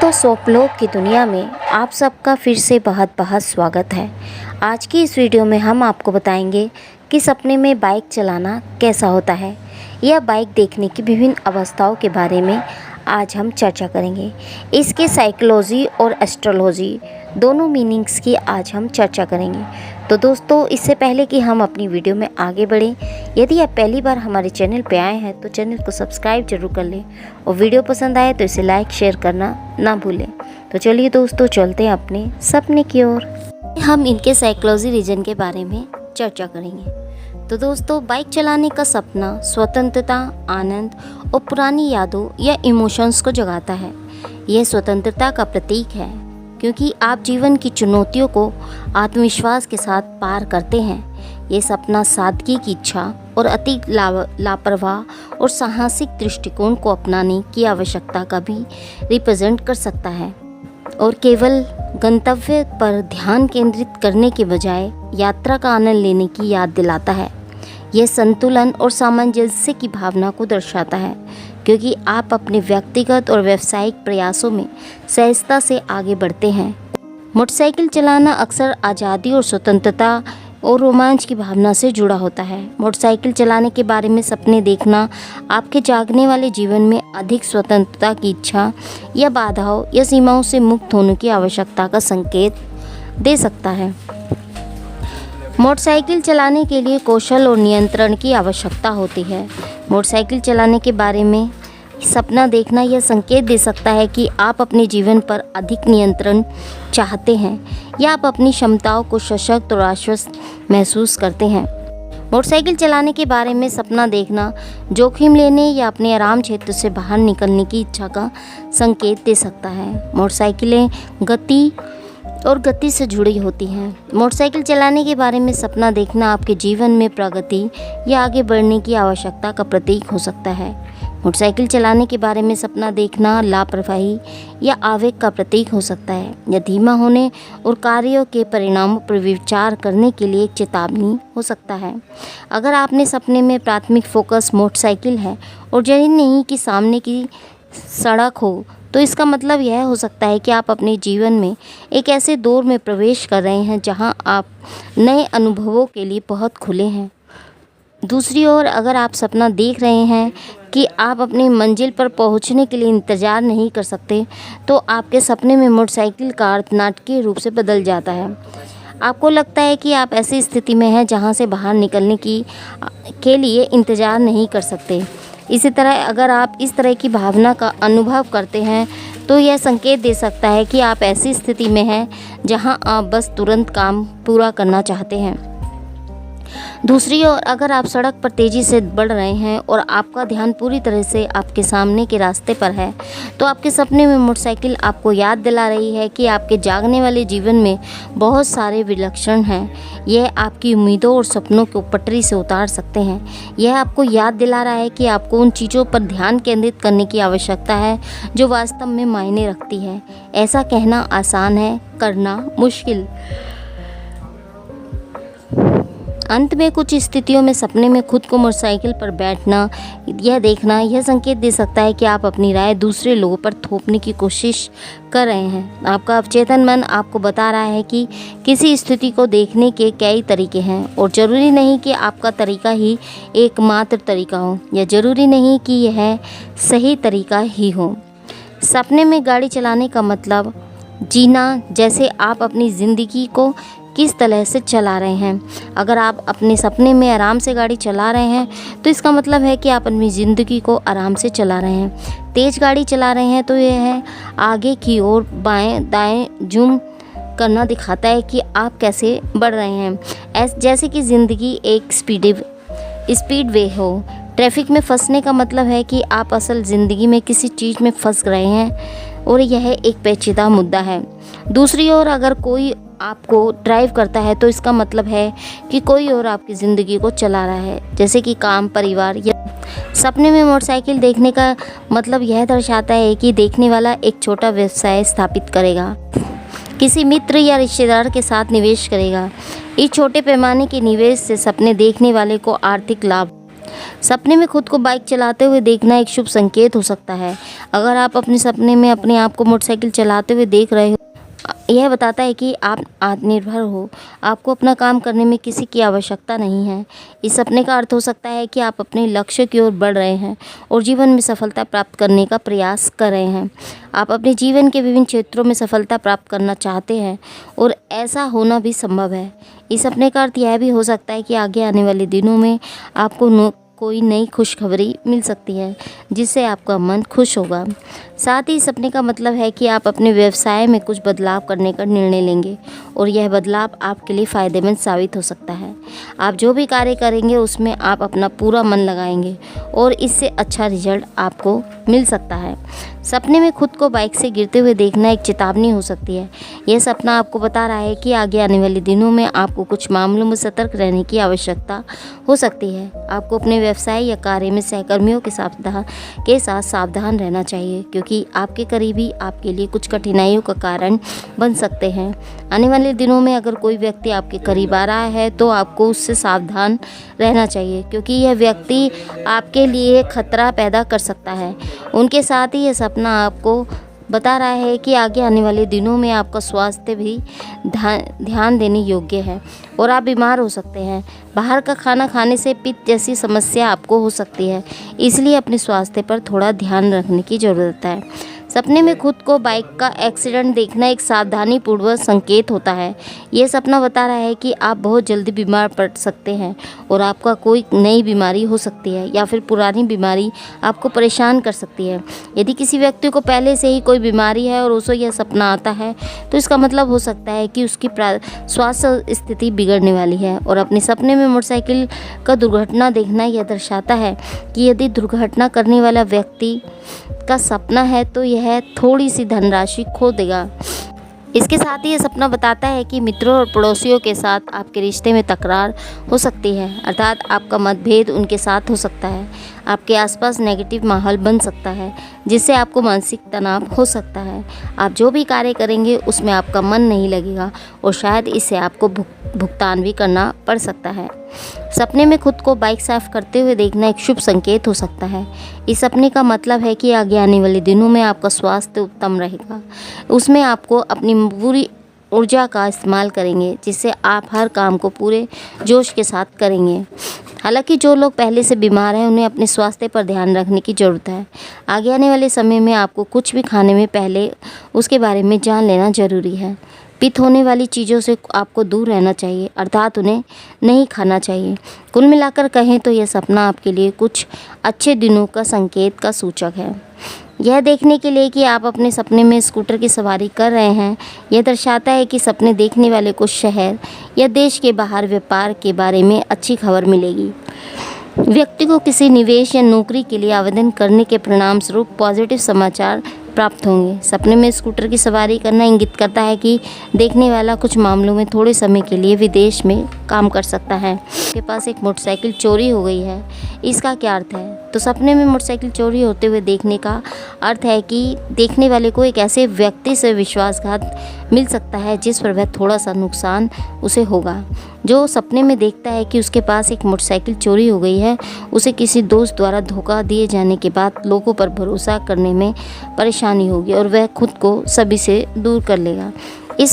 दोस्तों, स्वप्नलोक की दुनिया में आप सबका फिर से बहुत बहुत स्वागत है। आज की इस वीडियो में हम आपको बताएंगे कि सपने में बाइक चलाना कैसा होता है। यह बाइक देखने की विभिन्न अवस्थाओं के बारे में आज हम चर्चा करेंगे। इसके साइकोलॉजी और एस्ट्रोलॉजी दोनों मीनिंग्स की आज हम चर्चा करेंगे। तो दोस्तों, इससे पहले कि हम अपनी वीडियो में आगे बढ़ें, यदि आप पहली बार हमारे चैनल पर आए हैं तो चैनल को सब्सक्राइब जरूर कर लें और वीडियो पसंद आए तो इसे लाइक शेयर करना ना भूलें। तो चलिए दोस्तों, चलते हैं अपने सपने की ओर। हम इनके साइकोलॉजी रीजन के बारे में चर्चा करेंगे। तो दोस्तों, बाइक चलाने का सपना स्वतंत्रता, आनंद और पुरानी यादों या इमोशंस को जगाता है। यह स्वतंत्रता का प्रतीक है क्योंकि आप जीवन की चुनौतियों को आत्मविश्वास के साथ पार करते हैं। ये सपना सादगी की इच्छा और अति लापरवाह और साहसिक दृष्टिकोण को अपनाने की आवश्यकता का भी रिप्रेजेंट कर सकता है और केवल गंतव्य पर ध्यान केंद्रित करने के बजाय यात्रा का आनंद लेने की याद दिलाता है। यह संतुलन और सामंजस्य की भावना को दर्शाता है क्योंकि आप अपने व्यक्तिगत और व्यावसायिक प्रयासों में सहजता से आगे बढ़ते हैं। मोटरसाइकिल चलाना अक्सर आज़ादी और स्वतंत्रता और रोमांच की भावना से जुड़ा होता है। मोटरसाइकिल चलाने के बारे में सपने देखना आपके जागने वाले जीवन में अधिक स्वतंत्रता की इच्छा या बाधाओं या सीमाओं से मुक्त होने की आवश्यकता का संकेत दे सकता है। मोटरसाइकिल चलाने के लिए कौशल और नियंत्रण की आवश्यकता होती है। मोटरसाइकिल चलाने के बारे में सपना देखना यह संकेत दे सकता है कि आप अपने जीवन पर अधिक नियंत्रण चाहते हैं या आप अपनी क्षमताओं को सशक्त और आश्वस्त महसूस करते हैं। मोटरसाइकिल चलाने के बारे में सपना देखना जोखिम लेने या अपने आराम क्षेत्र से बाहर निकलने की इच्छा का संकेत दे सकता है। मोटरसाइकिलें गति से जुड़ी होती हैं। मोटरसाइकिल चलाने के बारे में सपना देखना आपके जीवन में प्रगति या आगे बढ़ने की आवश्यकता का प्रतीक हो सकता है। मोटरसाइकिल चलाने के बारे में सपना देखना लापरवाही या आवेग का प्रतीक हो सकता है या धीमा होने और कार्यों के परिणामों पर विचार करने के लिए एक चेतावनी हो सकता है। अगर आपने सपने में प्राथमिक फोकस मोटरसाइकिल है और जरूरी नहीं कि सामने की सड़क हो, तो इसका मतलब यह हो सकता है कि आप अपने जीवन में एक ऐसे दौर में प्रवेश कर रहे हैं जहां आप नए अनुभवों के लिए बहुत खुले हैं। दूसरी ओर, अगर आप सपना देख रहे हैं कि आप अपनी मंजिल पर पहुंचने के लिए इंतज़ार नहीं कर सकते, तो आपके सपने में मोटरसाइकिल का अर्थ नाटकीय रूप से बदल जाता है। आपको लगता है कि आप ऐसी स्थिति में हैं जहां से बाहर निकलने के लिए इंतज़ार नहीं कर सकते। इसी तरह अगर आप इस तरह की भावना का अनुभव करते हैं तो यह संकेत दे सकता है कि आप ऐसी स्थिति में हैं जहां आप बस तुरंत काम पूरा करना चाहते हैं। दूसरी ओर, अगर आप सड़क पर तेज़ी से बढ़ रहे हैं और आपका ध्यान पूरी तरह से आपके सामने के रास्ते पर है, तो आपके सपने में मोटरसाइकिल आपको याद दिला रही है कि आपके जागने वाले जीवन में बहुत सारे विलक्षण हैं। यह आपकी उम्मीदों और सपनों को पटरी से उतार सकते हैं। यह आपको याद दिला रहा है कि आपको उन चीज़ों पर ध्यान केंद्रित करने की आवश्यकता है जो वास्तव में मायने रखती है। ऐसा कहना आसान है, करना मुश्किल। अंत में कुछ स्थितियों में सपने में खुद को मोटरसाइकिल पर बैठना यह देखना यह संकेत दे सकता है कि आप अपनी राय दूसरे लोगों पर थोपने की कोशिश कर रहे हैं। आपका अवचेतन मन आपको बता रहा है कि किसी स्थिति को देखने के कई तरीके हैं और ज़रूरी नहीं कि आपका तरीका ही एकमात्र तरीका हो या ज़रूरी नहीं कि यह सही तरीका ही हो। सपने में गाड़ी चलाने का मतलब जीना, जैसे आप अपनी ज़िंदगी को किस तरह से चला रहे हैं। अगर आप अपने सपने में आराम से गाड़ी चला रहे हैं तो इसका मतलब है कि आप अपनी ज़िंदगी को आराम से चला रहे हैं। तेज़ गाड़ी चला रहे हैं तो यह है आगे की ओर बाएं दाएं जूम करना दिखाता है कि आप कैसे बढ़ रहे हैं, जैसे कि ज़िंदगी एक स्पीड वे हो। ट्रैफिक में फंसने का मतलब है कि आप असल ज़िंदगी में किसी चीज़ में फंस रहे हैं और यह एक पेचीदा मुद्दा है। दूसरी ओर, अगर कोई आपको ड्राइव करता है तो इसका मतलब है कि कोई और आपकी ज़िंदगी को चला रहा है, जैसे कि काम, परिवार या सपने में मोटरसाइकिल देखने का मतलब यह दर्शाता है कि देखने वाला एक छोटा व्यवसाय स्थापित करेगा, किसी मित्र या रिश्तेदार के साथ निवेश करेगा। इस छोटे पैमाने के निवेश से सपने देखने वाले को आर्थिक लाभ सपने में खुद को बाइक चलाते हुए देखना एक शुभ संकेत हो सकता है। अगर आप अपने सपने में अपने आप को मोटरसाइकिल चलाते हुए देख रहे हो, यह बताता है कि आप आत्मनिर्भर हो, आपको अपना काम करने में किसी की आवश्यकता नहीं है। इस सपने का अर्थ हो सकता है कि आप अपने लक्ष्य की ओर बढ़ रहे हैं और जीवन में सफलता प्राप्त करने का प्रयास कर रहे हैं। आप अपने जीवन के विभिन्न क्षेत्रों में सफलता प्राप्त करना चाहते हैं और ऐसा होना भी संभव है। इस सपने का अर्थ यह भी हो सकता है कि आगे आने वाले दिनों में आपको कोई नई खुशखबरी मिल सकती है जिससे आपका मन खुश होगा। साथ ही सपने का मतलब है कि आप अपने व्यवसाय में कुछ बदलाव करने का निर्णय लेंगे और यह बदलाव आपके लिए फ़ायदेमंद साबित हो सकता है। आप जो भी कार्य करेंगे उसमें आप अपना पूरा मन लगाएंगे और इससे अच्छा रिजल्ट आपको मिल सकता है। सपने में खुद को बाइक से गिरते हुए देखना एक चेतावनी हो सकती है। यह सपना आपको बता रहा है कि आगे आने वाले दिनों में आपको कुछ मामलों में सतर्क रहने की आवश्यकता हो सकती है। आपको अपने व्यवसाय या कार्य में सहकर्मियों के साथ सावधान रहना चाहिए, क्योंकि आपके करीबी आपके लिए कुछ कठिनाइयों का कारण बन सकते हैं। आने वाले दिनों में अगर कोई व्यक्ति आपके करीब आ रहा है तो आपको उससे सावधान रहना चाहिए, क्योंकि यह व्यक्ति आपके लिए खतरा पैदा कर सकता है। उनके साथ ही यह सपना आपको बता रहा है कि आगे आने वाले दिनों में आपका स्वास्थ्य भी ध्यान देने योग्य है और आप बीमार हो सकते हैं। बाहर का खाना खाने से पित्त जैसी समस्या आपको हो सकती है, इसलिए अपने स्वास्थ्य पर थोड़ा ध्यान रखने की ज़रूरत है। सपने में खुद को बाइक का एक्सीडेंट देखना एक सावधानीपूर्वक संकेत होता है। ये सपना बता रहा है कि आप बहुत जल्दी बीमार पड़ सकते हैं और आपका कोई नई बीमारी हो सकती है या फिर पुरानी बीमारी आपको परेशान कर सकती है। यदि किसी व्यक्ति को पहले से ही कोई बीमारी है और उसे यह सपना आता है तो इसका मतलब हो सकता है कि उसकी स्वास्थ्य स्थिति बिगड़ने वाली है। और अपने सपने में मोटरसाइकिल का दुर्घटना देखना यह दर्शाता है कि यदि दुर्घटना करने वाला व्यक्ति का सपना है तो यह थोड़ी सी धनराशि खो देगा। इसके साथ ही ये सपना बताता है कि मित्रों और पड़ोसियों के साथ आपके रिश्ते में तकरार हो सकती है, अर्थात आपका मतभेद उनके साथ हो सकता है। आपके आसपास नेगेटिव माहौल बन सकता है जिससे आपको मानसिक तनाव हो सकता है। आप जो भी कार्य करेंगे उसमें आपका मन नहीं लगेगा और शायद इससे आपको भुगतान भी करना पड़ सकता है। सपने में खुद को बाइक साफ करते हुए देखना एक शुभ संकेत हो सकता है। इस सपने का मतलब है कि आगे आने वाले दिनों में आपका स्वास्थ्य उत्तम रहेगा। उसमें आपको अपनी पूरी ऊर्जा का इस्तेमाल करेंगे जिससे आप हर काम को पूरे जोश के साथ करेंगे। हालांकि जो लोग पहले से बीमार हैं उन्हें अपने स्वास्थ्य पर ध्यान रखने की ज़रूरत है। आगे आने वाले समय में आपको कुछ भी खाने में पहले उसके बारे में जान लेना ज़रूरी है। पित्त होने वाली चीज़ों से आपको दूर रहना चाहिए, अर्थात उन्हें नहीं खाना चाहिए। कुल मिलाकर कहें तो यह सपना आपके लिए कुछ अच्छे दिनों का संकेत का सूचक है। यह देखने के लिए कि आप अपने सपने में स्कूटर की सवारी कर रहे हैं, यह दर्शाता है कि सपने देखने वाले को शहर या देश के बाहर व्यापार के बारे में अच्छी खबर मिलेगी। व्यक्ति को किसी निवेश या नौकरी के लिए आवेदन करने के परिणाम स्वरूप पॉजिटिव समाचार प्राप्त होंगे। सपने में स्कूटर की सवारी करना इंगित करता है कि देखने वाला कुछ मामलों में थोड़े समय के लिए विदेश में काम कर सकता है। उसके पास एक मोटरसाइकिल चोरी हो गई है, इसका क्या अर्थ है? तो सपने में मोटरसाइकिल चोरी होते हुए देखने का अर्थ है कि देखने वाले को एक ऐसे व्यक्ति से विश्वासघात मिल सकता है जिस पर वह थोड़ा सा नुकसान उसे होगा। जो सपने में देखता है कि उसके पास एक मोटरसाइकिल चोरी हो गई है, उसे किसी दोस्त द्वारा धोखा दिए जाने के बाद लोगों पर भरोसा करने में परेशानी होगी और वह खुद को सभी से दूर कर लेगा।